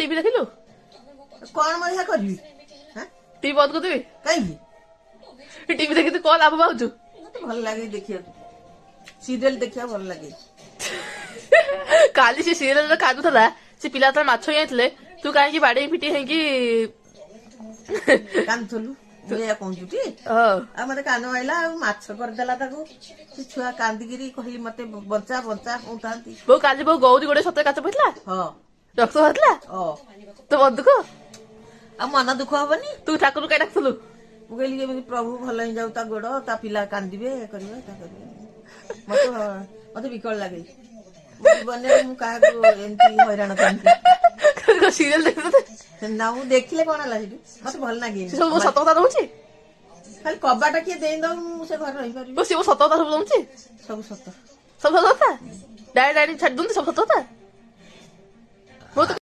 TV देखिलु कौन मजा करी टीवी बंद करदेबी कहीं टीवी देखि तू कौन लाभ पाउछु मत भल लगे देखिए सीरियल देखिया भल लगे काली से सीरियल कादुला से पिला तर माछ आइले तू काहे बाड़ी पिटी हेंकी कांदुलु तुया कहूटी हाँ आ मते कान आइला माछ करदेला ताको से छुआ कांदिगिरी कहली मते बंचा बंचा उठांती बो काली बो गौरी गोड़े सते काच पइला हां रक्त हतला तो बंद को आ मन दुख हबनी तू ठाकुर काई डाकथलु मु कहली के प्रभु भल ही जाऊ ता गोड़ ता पिला कांदिबे करिवे ता करिवे मते मते बिकल लागे बने मु काहा को एंती हैरान करनी सीरियल देखते ना मु देखिले कोन ला हिडी मते भल लागे सब सत कथा रहउची खाली कबाटा किए देई दऊ मु से घर रही परिबे बो से सत कथा सब रहउची सब सत सब सत कथा डायरी डायरी छाड़ दूंती सब सत कथा वो तो